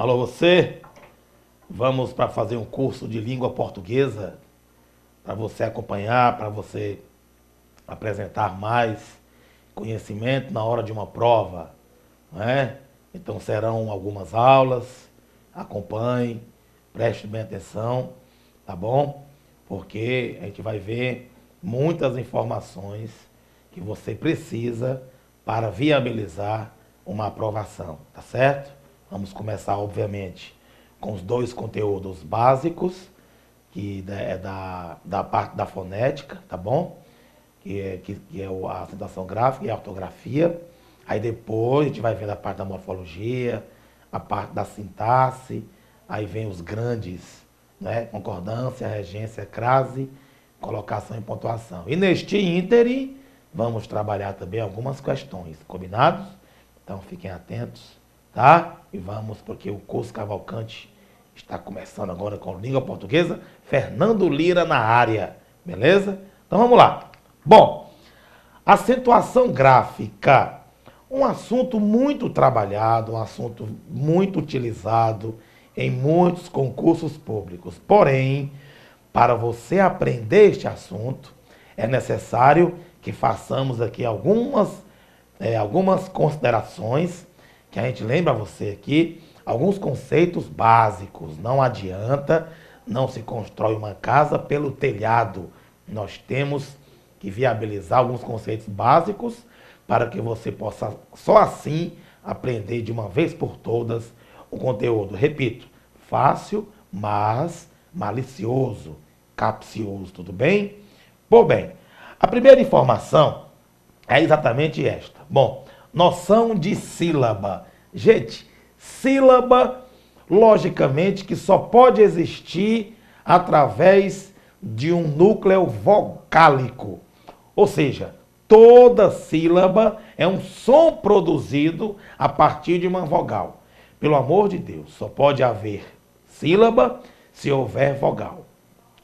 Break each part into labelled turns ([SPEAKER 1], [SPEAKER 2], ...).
[SPEAKER 1] Alô, você? Vamos para fazer um curso de língua portuguesa para você acompanhar, para você apresentar mais conhecimento na hora de uma prova, não é? Então serão algumas aulas, acompanhe, preste bem atenção, tá bom? Porque a gente vai ver muitas informações que você precisa para viabilizar uma aprovação, tá certo? Vamos começar, obviamente, com os dois conteúdos básicos, que é da parte da fonética, tá bom? Que é a acentuação gráfica e a ortografia. Aí depois a gente vai vendo a parte da morfologia, a parte da sintaxe, aí vem os grandes, né? Concordância, regência, crase, colocação e pontuação. E neste ínterim, vamos trabalhar também algumas questões, combinados? Então fiquem atentos, tá? E vamos, porque o curso Cavalcante está começando agora com língua portuguesa. Fernando Lira na área, beleza? Então vamos lá. Bom, acentuação gráfica, um assunto muito trabalhado, um assunto muito utilizado em muitos concursos públicos. Porém, para você aprender este assunto, é necessário que façamos aqui algumas considerações, que a gente lembra a você aqui, alguns conceitos básicos. Não adianta, não se constrói uma casa pelo telhado. Nós temos que viabilizar alguns conceitos básicos para que você possa, só assim, aprender de uma vez por todas o conteúdo. Repito, fácil, mas malicioso, capcioso, tudo bem? Bom, bem, a primeira informação é exatamente esta. Bom, noção de sílaba. Gente, sílaba, logicamente, que só pode existir através de um núcleo vocálico. Ou seja, toda sílaba é um som produzido a partir de uma vogal. Pelo amor de Deus, só pode haver sílaba se houver vogal.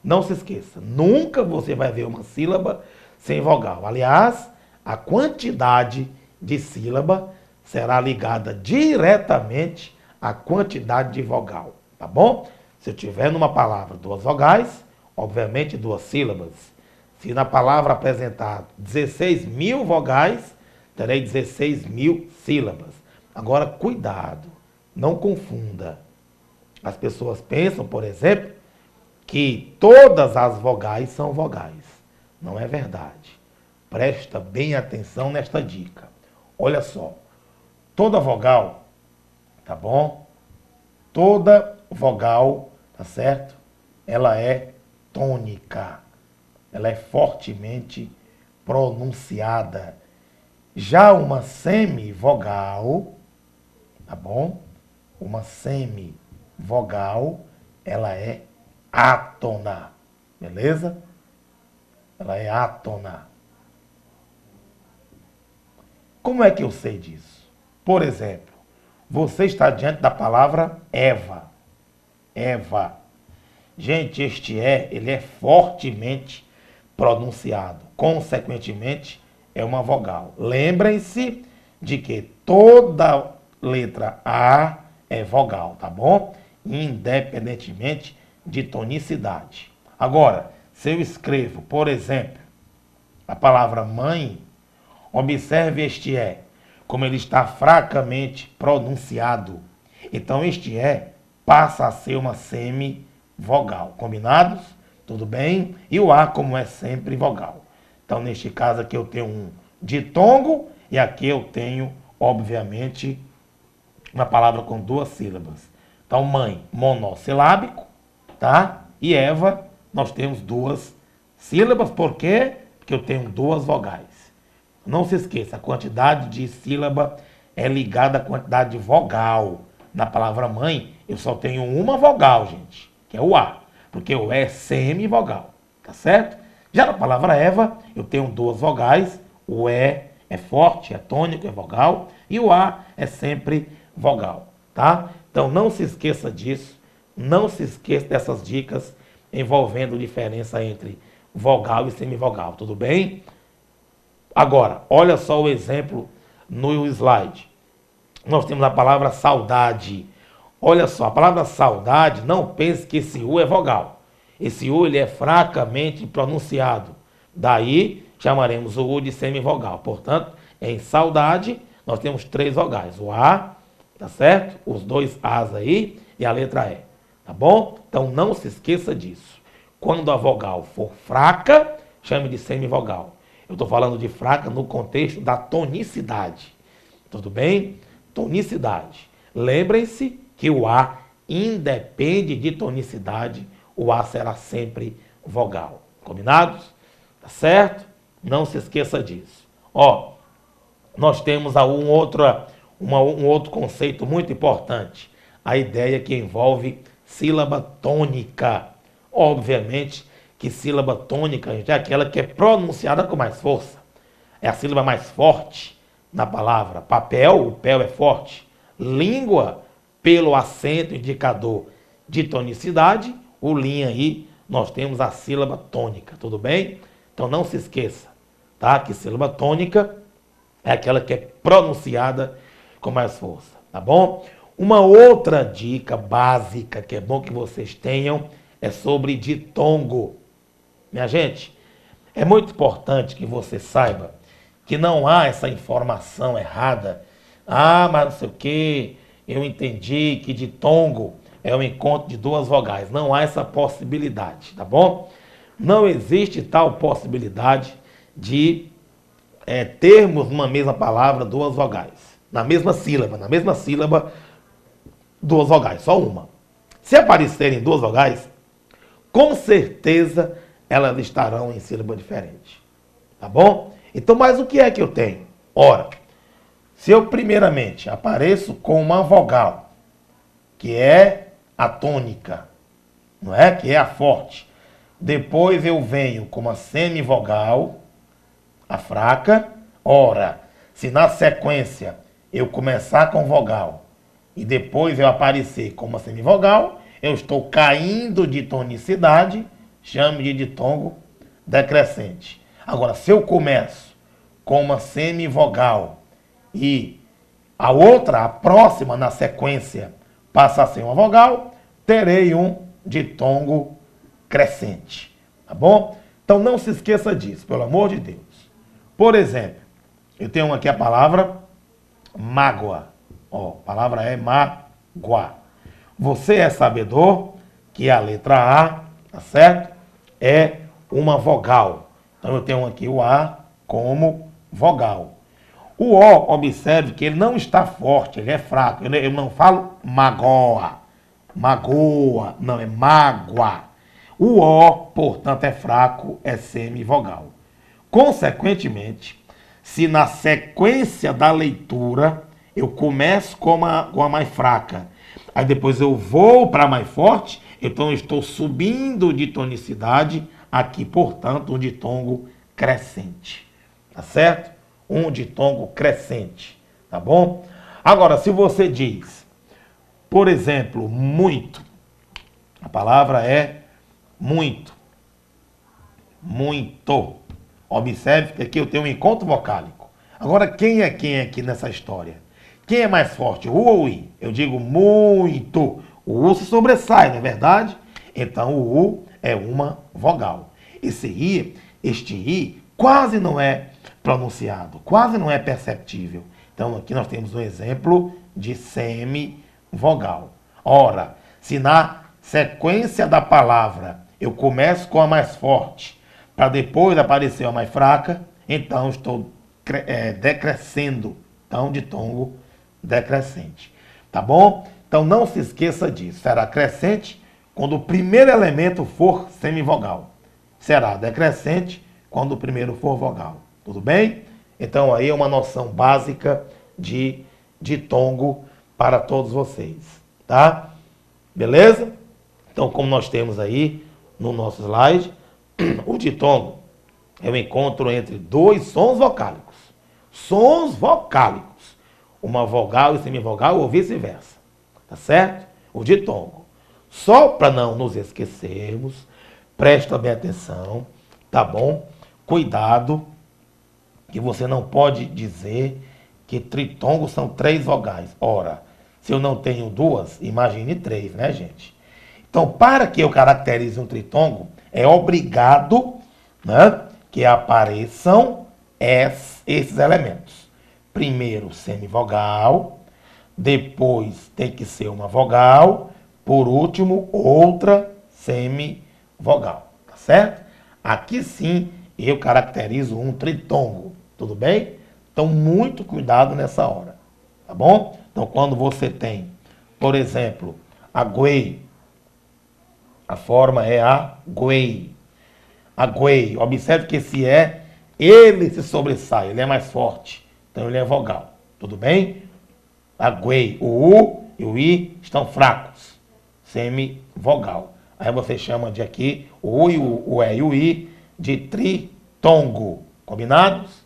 [SPEAKER 1] Não se esqueça, nunca você vai ver uma sílaba sem vogal. Aliás, a quantidade de sílaba será ligada diretamente à quantidade de vogal, tá bom? Se eu tiver numa palavra duas vogais, obviamente duas sílabas. Se na palavra apresentar 16 mil vogais, terei 16 mil sílabas. Agora, cuidado, não confunda. As pessoas pensam, por exemplo, que todas as vogais são vogais. Não é verdade. Presta bem atenção nesta dica. Olha só, toda vogal, tá bom? Toda vogal, tá certo? Ela é tônica. Ela é fortemente pronunciada. Já uma semivogal, tá bom? Uma semivogal, ela é átona, beleza? Ela é átona. Como é que eu sei disso? Por exemplo, você está diante da palavra Eva. Eva. Gente, este ele é fortemente pronunciado. Consequentemente, é uma vogal. Lembrem-se de que toda letra A é vogal, tá bom? Independentemente de tonicidade. Agora, se eu escrevo, por exemplo, a palavra mãe, observe este como ele está fracamente pronunciado. Então, este passa a ser uma semivogal. Combinados? Tudo bem? E o A, como é sempre, vogal. Então, neste caso aqui eu tenho um ditongo e aqui eu tenho, obviamente, uma palavra com duas sílabas. Então, mãe, monossilábico, tá? E Eva, nós temos duas sílabas. Por quê? Porque eu tenho duas vogais. Não se esqueça, a quantidade de sílaba é ligada à quantidade de vogal. Na palavra mãe, eu só tenho uma vogal, gente, que é o A. Porque o E é semivogal, tá certo? Já na palavra Eva, eu tenho duas vogais. O E é forte, é tônico, é vogal. E o A é sempre vogal, tá? Então não se esqueça disso. Não se esqueça dessas dicas envolvendo diferença entre vogal e semivogal, tudo bem? Agora, olha só o exemplo no slide. Nós temos a palavra saudade. Olha só, a palavra saudade, não pense que esse U é vogal. Esse U ele é fracamente pronunciado. Daí chamaremos o U de semivogal. Portanto, em saudade, nós temos 3 vogais. O A, tá certo? Os 2 As aí e a letra E. Tá bom? Então não se esqueça disso. Quando a vogal for fraca, chame de semivogal. Eu estou falando de fraca no contexto da tonicidade. Tudo bem? Tonicidade. Lembrem-se que o A independe de tonicidade. O A será sempre vogal. Combinados? Tá certo? Não se esqueça disso. Ó, nós temos um outro conceito muito importante. A ideia que envolve sílaba tônica. Obviamente que sílaba tônica é aquela que é pronunciada com mais força. É a sílaba mais forte na palavra. Papel, o pel é forte. Língua, pelo acento indicador de tonicidade, o linha aí, nós temos a sílaba tônica, tudo bem? Então não se esqueça, tá? Que sílaba tônica é aquela que é pronunciada com mais força, tá bom? Uma outra dica básica que é bom que vocês tenham é sobre ditongo. Minha gente, é muito importante que você saiba que não há essa informação errada. Ah, mas não sei o que, eu entendi que ditongo é o encontro de 2 vogais. Não há essa possibilidade, tá bom? Não existe tal possibilidade de termos numa mesma palavra 2 vogais. Na mesma sílaba, 2 vogais, só uma. Se aparecerem 2 vogais, com certeza elas estarão em sílaba diferente. Tá bom? Então, mas o que é que eu tenho? Ora, se eu primeiramente apareço com uma vogal, que é a tônica, não é? Que é a forte. Depois eu venho com uma semivogal, a fraca. Ora, se na sequência eu começar com vogal e depois eu aparecer com uma semivogal, eu estou caindo de tonicidade, chamo de ditongo decrescente. Agora, se eu começo com uma semivogal e a próxima na sequência, passa a ser uma vogal, terei um ditongo crescente. Tá bom? Então não se esqueça disso, pelo amor de Deus. Por exemplo, eu tenho aqui a palavra mágoa. Ó, a palavra é mágoa. Você é sabedor que a letra A, tá certo? É uma vogal. Então eu tenho aqui o A como vogal. O O, observe que ele não está forte, ele é fraco. Eu não falo magoa, magoa, não, é mágoa. O O, portanto, é fraco, é semivogal. Consequentemente, se na sequência da leitura eu começo com a mais fraca, aí depois eu vou para a mais forte, então eu estou subindo de tonicidade, aqui, portanto, um ditongo crescente. Tá certo? Um ditongo crescente. Tá bom? Agora, se você diz, por exemplo, muito, a palavra é muito. Muito. Observe que aqui eu tenho um encontro vocálico. Agora, quem é aqui nessa história? Quem é mais forte, o U ou o I? Eu digo muito. O U se sobressai, não é verdade? Então, o U é uma vogal. Este I, quase não é pronunciado, quase não é perceptível. Então, aqui nós temos um exemplo de semivogal. Ora, se na sequência da palavra eu começo com a mais forte, para depois aparecer a mais fraca, então estou decrescendo. Então, ditongo decrescente. Tá bom? Então, não se esqueça disso. Será crescente quando o primeiro elemento for semivogal. Será decrescente quando o primeiro for vogal. Tudo bem? Então, aí é uma noção básica de ditongo para todos vocês. Tá? Beleza? Então, como nós temos aí no nosso slide, o ditongo é o encontro entre 2 sons vocálicos. Sons vocálicos. Uma vogal e semivogal ou vice-versa. Tá certo? O ditongo. Só para não nos esquecermos, presta bem atenção, tá bom? Cuidado, que você não pode dizer que tritongos são 3 vogais. Ora, Se eu não tenho duas, imagine três, né, gente? Então, para que eu caracterize um tritongo, é obrigado, né, que apareçam esses elementos. Primeiro, semivogal, depois tem que ser uma vogal, por último, outra semivogal, tá certo? Aqui sim eu caracterizo um tritongo, tudo bem? Então, muito cuidado nessa hora, tá bom? Então, quando você tem, por exemplo, aguei, a forma é aguei. Aguei, observe que esse ele se sobressai, ele é mais forte, então ele é vogal, tudo bem? Aguei, o U e o I estão fracos, semivogal. Aí você chama de aqui o U e o E e o I de tritongo, combinados?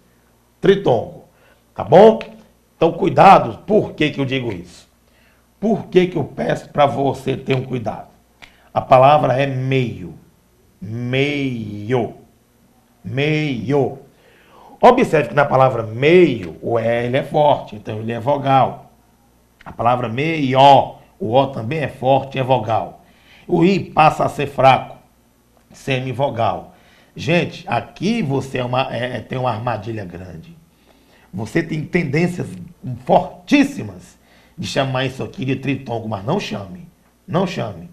[SPEAKER 1] Tritongo, tá bom? Então cuidado, por que eu digo isso? Por que eu peço para você ter um cuidado? A palavra é meio, meio, meio. Observe que na palavra meio, o E ele é forte, então ele é vogal. A palavra meio, o O também é forte, é vogal. O I passa a ser fraco, semivogal. Gente, aqui você tem uma armadilha grande. Você tem tendências fortíssimas de chamar isso aqui de tritongo, mas não chame. Não chame.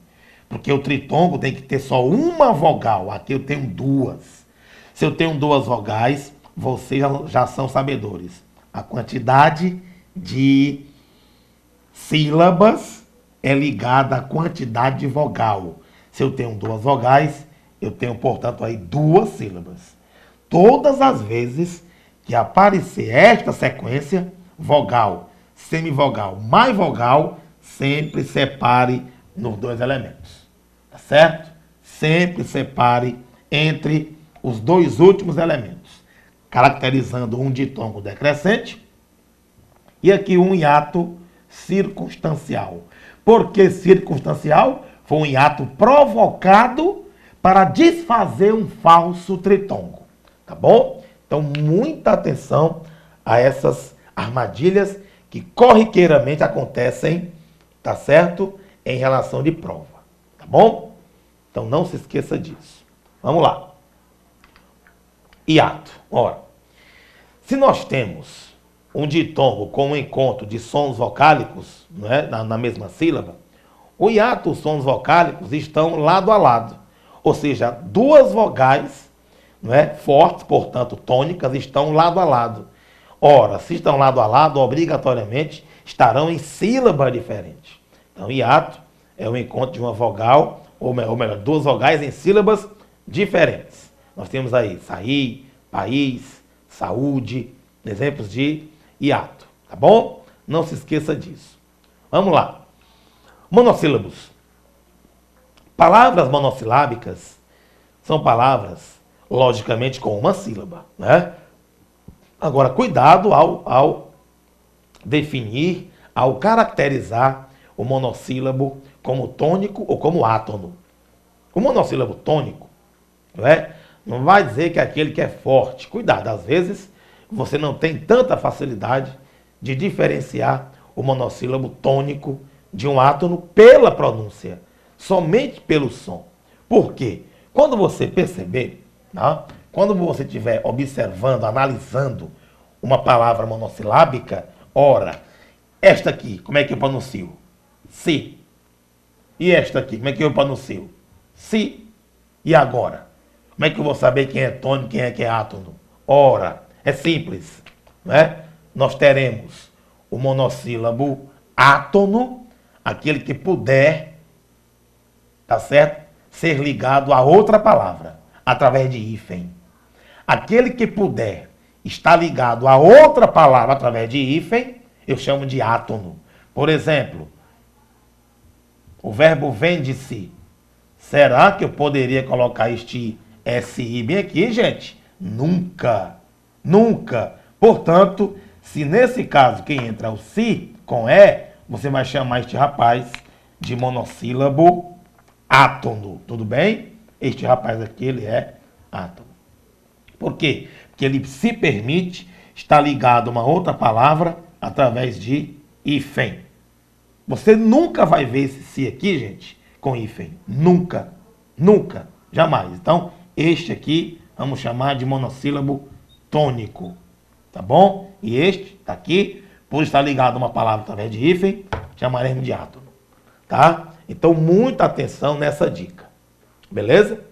[SPEAKER 1] Porque o tritongo tem que ter só uma vogal. Aqui eu tenho duas. Se eu tenho duas vogais, vocês já são sabedores. A quantidade de sílabas é ligada à quantidade de vogal. Se eu tenho duas vogais, eu tenho, portanto, aí duas sílabas. Todas as vezes que aparecer esta sequência, vogal, semivogal, mais vogal, sempre separe nos dois elementos. Tá certo? Sempre separe entre os dois últimos elementos, caracterizando um ditongo decrescente e aqui um hiato circunstancial. Por que circunstancial? Foi um hiato provocado para desfazer um falso tritongo. Tá bom? Então, muita atenção a essas armadilhas que corriqueiramente acontecem, tá certo? Em relação de prova. Tá bom? Então, não se esqueça disso. Vamos lá. Hiato. Ora, se nós temos um ditongo com um encontro de sons vocálicos, não é? na mesma sílaba, o hiato e os sons vocálicos estão lado a lado. Ou seja, duas vogais, não é, fortes, portanto tônicas, estão lado a lado. Ora, se estão lado a lado, obrigatoriamente estarão em sílaba diferente. Então, hiato é o encontro de uma vogal, ou melhor, duas vogais em sílabas diferentes. Nós temos aí sair, país, saúde, exemplos de hiato, tá bom? Não se esqueça disso. Vamos lá. Monossílabos. Palavras monossilábicas são palavras, logicamente, com uma sílaba, né? Agora, cuidado ao definir, ao caracterizar o monossílabo como tônico ou como átono. O monossílabo tônico, não vai dizer que é aquele que é forte. Cuidado, às vezes você não tem tanta facilidade de diferenciar o monossílabo tônico de um átono pela pronúncia, somente pelo som. Por quê? Quando você perceber, tá? Quando você estiver observando, analisando uma palavra monossilábica, ora, esta aqui, como é que eu pronuncio? Si. E esta aqui, como é que eu pronuncio? Si. E agora? Como é que eu vou saber quem é tônico e quem é átono? Ora, é simples, né? Nós teremos o monossílabo átono, aquele que puder, tá certo? Ser ligado a outra palavra, através de hífen. Aquele que puder estar ligado a outra palavra através de hífen, eu chamo de átono. Por exemplo, o verbo vende-se. Será que eu poderia colocar este SI bem aqui, gente? Nunca. Nunca. Portanto, se nesse caso quem entra é o si com E, você vai chamar este rapaz de monossílabo átono. Tudo bem? Este rapaz aqui, ele é átono. Por quê? Porque ele se permite estar ligado a uma outra palavra através de hífen. Você nunca vai ver esse si aqui, gente, com hífen. Nunca. Nunca. Jamais. Então, este aqui, vamos chamar de monossílabo tônico. Tá bom? E este, tá aqui, por estar ligado a uma palavra através de hífen, chamaremos de átono. Tá? Então, muita atenção nessa dica. Beleza?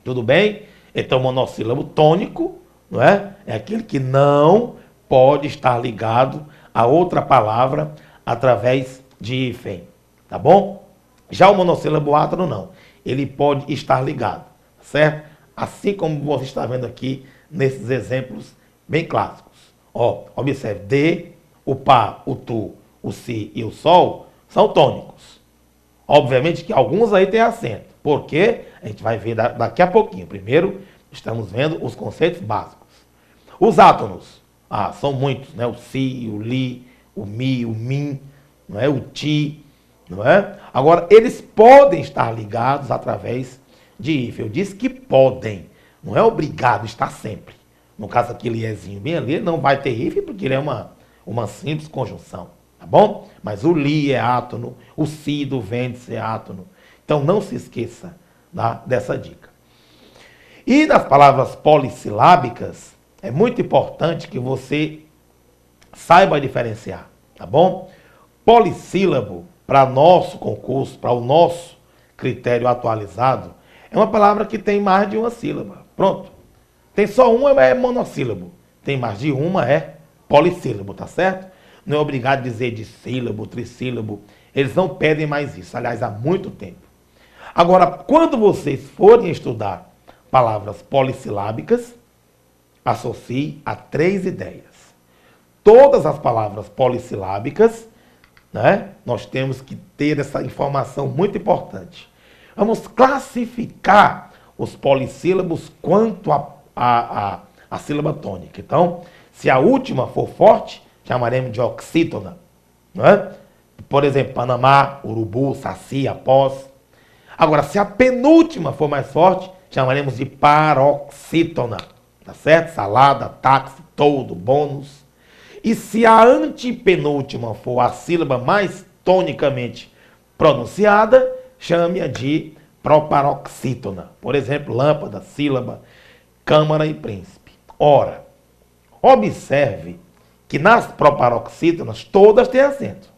[SPEAKER 1] Tudo bem? Então, monossílabo tônico, não é? É aquele que não pode estar ligado a outra palavra através de hífen. Tá bom? Já o monossílabo átono, não. Ele pode estar ligado, certo? Assim como você está vendo aqui nesses exemplos bem clássicos. Ó, observe, de, o pá, o tu, o si e o sol são tônicos. Obviamente que alguns aí têm acento, porque a gente vai ver daqui a pouquinho. Primeiro, estamos vendo os conceitos básicos. Os átonos, são muitos, né? O si, o li, o mi, o min, não é? O ti, não é? Agora, eles podem estar ligados através de hífen. Eu disse que podem, não é obrigado estar sempre. No caso aqui, liezinho bem ali, não vai ter hífen porque ele é uma simples conjunção, tá bom? Mas o li é átono, o si do vêndice é átono. Então, não se esqueça, tá, dessa dica. E nas palavras polissilábicas, é muito importante que você saiba diferenciar, tá bom? Polissílabo, para nosso concurso, para o nosso critério atualizado, é uma palavra que tem mais de uma sílaba. Pronto. Tem só uma, é monossílabo. Tem mais de uma, é polissílabo, tá certo? Não é obrigado a dizer de sílabo, trissílabo. Eles não pedem mais isso, aliás, há muito tempo. Agora, quando vocês forem estudar palavras polissilábicas, associe a 3 ideias. Todas as palavras polissilábicas, né, nós temos que ter essa informação muito importante. Vamos classificar os polissílabos quanto a sílaba tônica. Então, se a última for forte, chamaremos de oxítona. Não é? Por exemplo, Panamá, urubu, saci, após. Agora, se a penúltima for mais forte, chamaremos de paroxítona. Tá certo? Salada, táxi, todo, bônus. E se a antepenúltima for a sílaba mais tonicamente pronunciada, chame-a de proparoxítona. Por exemplo, lâmpada, sílaba, câmara e príncipe. Ora, observe que nas proparoxítonas todas têm acento.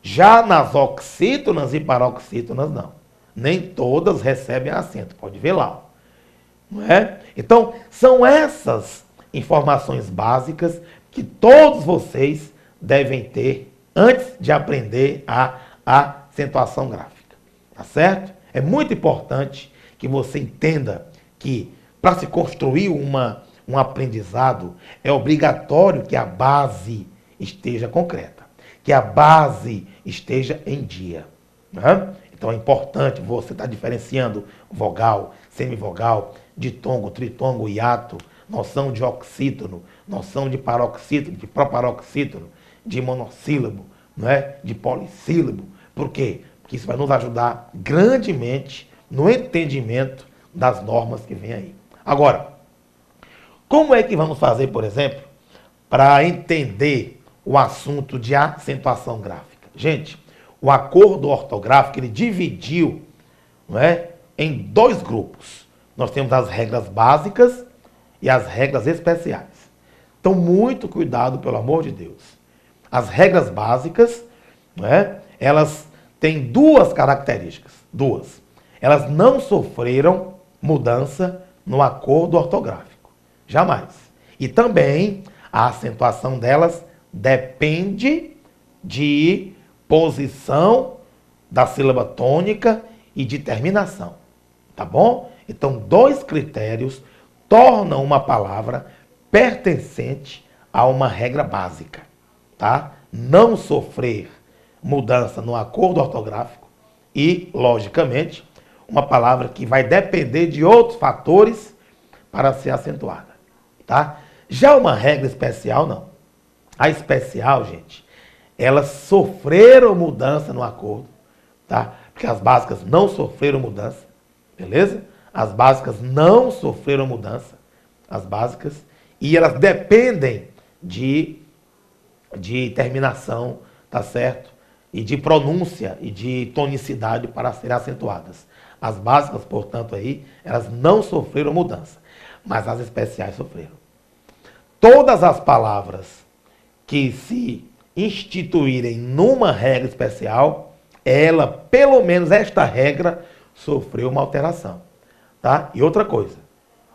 [SPEAKER 1] Já nas oxítonas e paroxítonas não. Nem todas recebem acento. Pode ver lá. Não é? Então, são essas informações básicas que todos vocês devem ter antes de aprender a acentuação gráfica. Tá certo? É muito importante que você entenda que para se construir um aprendizado é obrigatório que a base esteja concreta, que a base esteja em dia. Né? Então é importante você estar diferenciando vogal, semivogal, ditongo, tritongo, hiato, noção de oxítono, noção de paroxítono, de proparoxítono, de monossílabo, não é? De polissílabo. Por quê? Porque isso vai nos ajudar grandemente no entendimento das normas que vem aí. Agora, como é que vamos fazer, por exemplo, para entender o assunto de acentuação gráfica? Gente, o acordo ortográfico ele dividiu, não é, em 2 grupos. Nós temos as regras básicas e as regras especiais. Então, muito cuidado, pelo amor de Deus. As regras básicas, não é, elas têm 2 características. 2. Elas não sofreram mudança no acordo ortográfico. Jamais. E também a acentuação delas depende de posição da sílaba tônica e de terminação. Tá bom? Então, 2 critérios tornam uma palavra pertencente a uma regra básica. Tá? Não sofrer mudança no acordo ortográfico e, logicamente, uma palavra que vai depender de outros fatores para ser acentuada. Tá? Já uma regra especial, não. A especial, gente, elas sofreram mudança no acordo, tá? Porque as básicas não sofreram mudança, beleza? As básicas não sofreram mudança, as básicas, e elas dependem de terminação, tá certo? e de pronúncia e de tonicidade para serem acentuadas. As básicas, portanto, aí, elas não sofreram mudança, mas as especiais sofreram. Todas as palavras que se instituírem numa regra especial, ela, pelo menos esta regra, sofreu uma alteração. Tá? E outra coisa,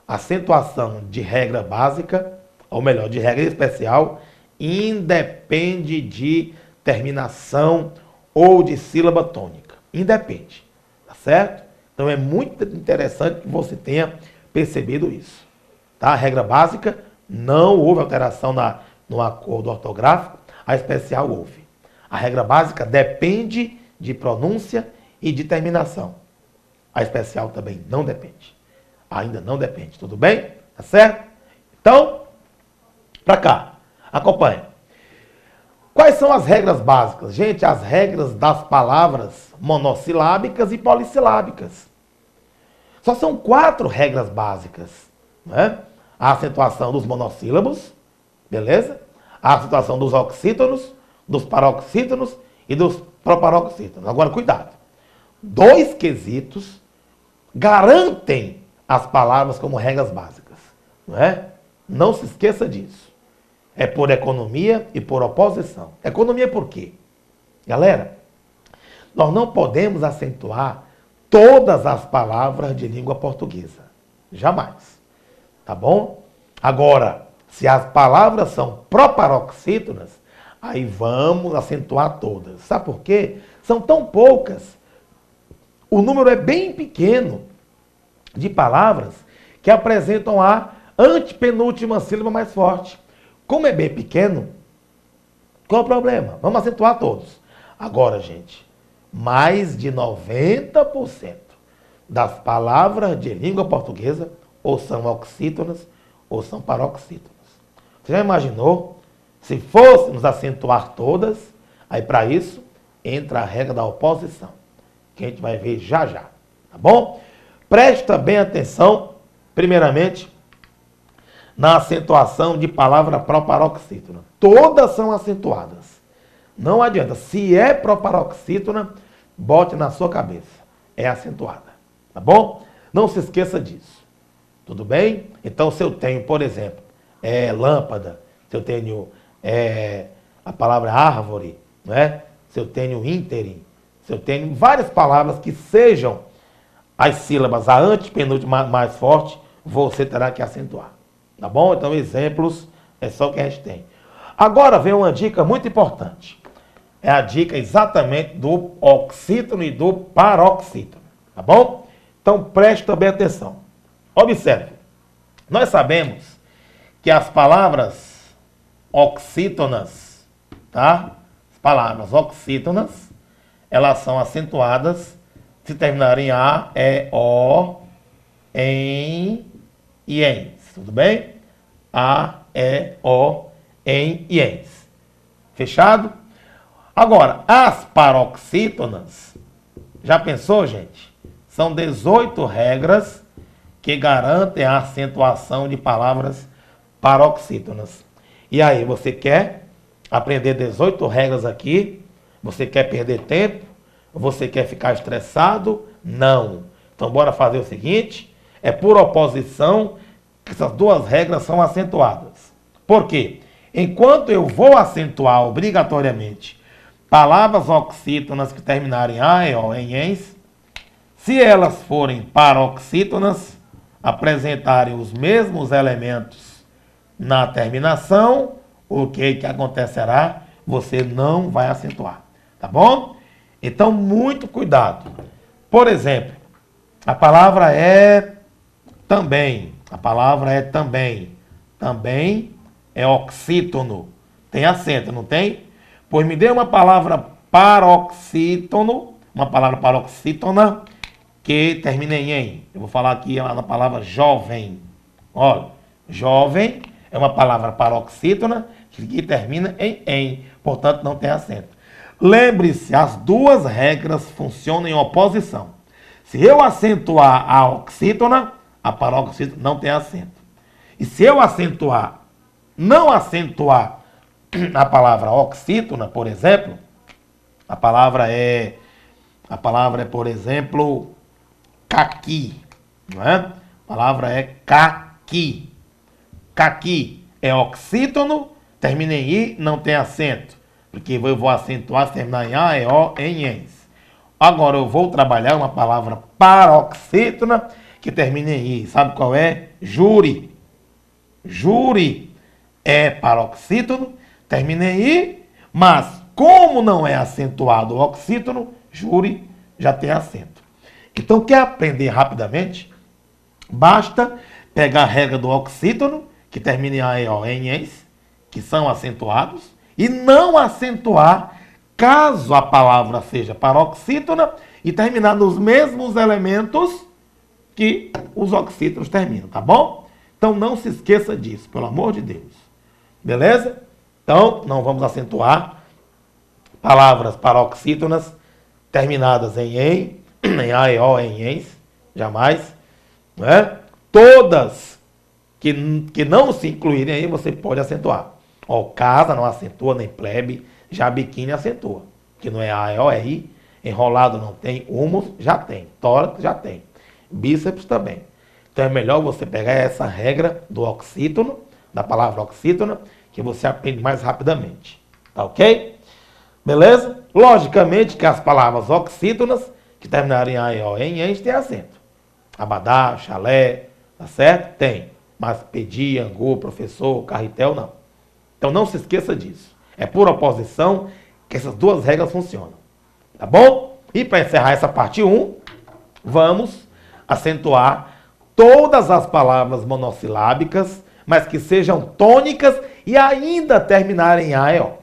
[SPEAKER 1] acentuação de regra básica, ou melhor, de regra especial, independe de terminação ou de sílaba tônica. Independe. Tá certo? Então é muito interessante que você tenha percebido isso. Tá? A regra básica, não houve alteração no acordo ortográfico, a especial houve. A regra básica depende de pronúncia e de terminação. A especial também não depende. Ainda não depende, tudo bem? Tá certo? Então, para cá, acompanhe. Quais são as regras básicas? Gente, as regras das palavras monossilábicas e polissilábicas. Só são 4 regras básicas, né? A acentuação dos monossílabos, beleza? A acentuação dos oxítonos, dos paroxítonos e dos proparoxítonos. Agora, cuidado. 2 quesitos garantem as palavras como regras básicas, não é? Não se esqueça disso. É por economia e por oposição. Economia por quê? Galera, nós não podemos acentuar todas as palavras de língua portuguesa. Jamais. Tá bom? Agora, se as palavras são proparoxítonas, aí vamos acentuar todas. Sabe por quê? São tão poucas. O número é bem pequeno de palavras que apresentam a antepenúltima sílaba mais forte. Como é bem pequeno, qual é o problema? Vamos acentuar todos. Agora, gente, mais de 90% das palavras de língua portuguesa ou são oxítonas ou são paroxítonas. Você já imaginou? Se fôssemos acentuar todas, aí para isso entra a regra da oposição, que a gente vai ver já já, tá bom? Presta bem atenção, primeiramente, na acentuação de palavra proparoxítona. Todas são acentuadas. Não adianta. Se é proparoxítona, bote na sua cabeça. É acentuada. Tá bom? Não se esqueça disso. Tudo bem? Então, se eu tenho, por exemplo, lâmpada, se eu tenho a palavra árvore, né? Se eu tenho ínterim, se eu tenho várias palavras que sejam as sílabas, a antepenúltima mais forte, você terá que acentuar. Tá bom? Então, exemplos é só o que a gente tem. Agora vem uma dica muito importante. É a dica exatamente do oxítono e do paroxítono. Tá bom? Então, preste também atenção. Observe. Nós sabemos que as palavras oxítonas, tá? As palavras oxítonas, elas são acentuadas se terminarem em A, E, O, em e ens. Tudo bem? A, E, O, em e ens. Fechado? Agora, as paroxítonas, já pensou, gente? São 18 regras que garantem a acentuação de palavras paroxítonas. E aí, você quer aprender 18 regras aqui? Você quer perder tempo? Você quer ficar estressado? Não. Então, bora fazer o seguinte. É por oposição que essas 2 regras são acentuadas. Por quê? Enquanto eu vou acentuar obrigatoriamente palavras oxítonas que terminarem em A, E, O, em ens, se elas forem paroxítonas, apresentarem os mesmos elementos na terminação, o que acontecerá? Você não vai acentuar. Tá bom? Então, muito cuidado. Por exemplo, a palavra é também. A palavra é também. Também é oxítono. Tem acento, não tem? Pois me dê uma palavra paroxítono, uma palavra paroxítona, que termina em. Eu vou falar aqui na palavra jovem. Olha, jovem é uma palavra paroxítona que termina em. Portanto, não tem acento. Lembre-se, as 2 regras funcionam em oposição. Se eu acentuar a oxítona, a paroxítona não tem acento. E se eu não acentuar a palavra oxítona, por exemplo, A palavra é, por exemplo, caqui, não é? A palavra é caqui. Caqui é oxítono, termina em I, não tem acento. Porque eu vou acentuar, se terminar em A, é O, em ENS. Agora eu vou trabalhar uma palavra paroxítona, que termina em I. Sabe qual é? Júri. Júri é paroxítono, termina em I, mas como não é acentuado o oxítono, júri já tem acento. Então, quer aprender rapidamente? Basta pegar a regra do oxítono, que termina em A, E, O, em ENS, que são acentuados, e não acentuar caso a palavra seja paroxítona e terminar nos mesmos elementos que os oxítonos terminam, tá bom? Então não se esqueça disso, pelo amor de Deus. Beleza? Então não vamos acentuar palavras paroxítonas terminadas em A, E, O, em ENS, jamais. Né? Todas que não se incluírem aí, você pode acentuar. Ó, casa não acentua, nem plebe, já biquíni acentua. Que não é A, E, O, é I. Enrolado não tem, húmus já tem, tórax já tem, bíceps também. Então é melhor você pegar essa regra do oxítono, da palavra oxítona, que você aprende mais rapidamente. Tá ok? Beleza? Logicamente que as palavras oxítonas, que terminarem em A, E, O, em ENS, tem acento. Abadá, chalé, tá certo? Tem. Mas pedir, angu, professor, carretel, não. Então não se esqueça disso. É por oposição que essas duas regras funcionam. Tá bom? E para encerrar essa parte 1, vamos acentuar todas as palavras monossilábicas, mas que sejam tônicas e ainda terminarem em A, E, O.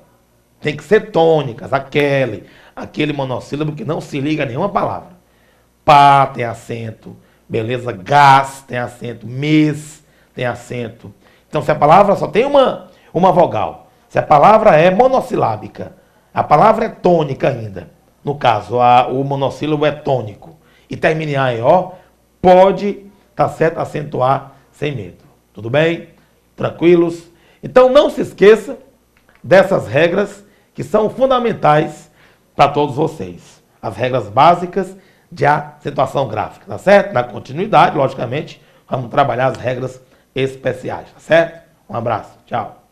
[SPEAKER 1] Tem que ser tônicas, aquele monossílabo que não se liga a nenhuma palavra. Pá tem acento, beleza? Gás tem acento, mês tem acento. Então se a palavra só tem uma vogal, se a palavra é monossilábica, a palavra é tônica ainda, no caso o monossílabo é tônico, e termina em A, E, O, pode, tá certo, acentuar sem medo. Tudo bem? Tranquilos? Então não se esqueça dessas regras que são fundamentais para todos vocês. As regras básicas de acentuação gráfica, tá certo? Na continuidade, logicamente, vamos trabalhar as regras especiais, tá certo? Um abraço, tchau.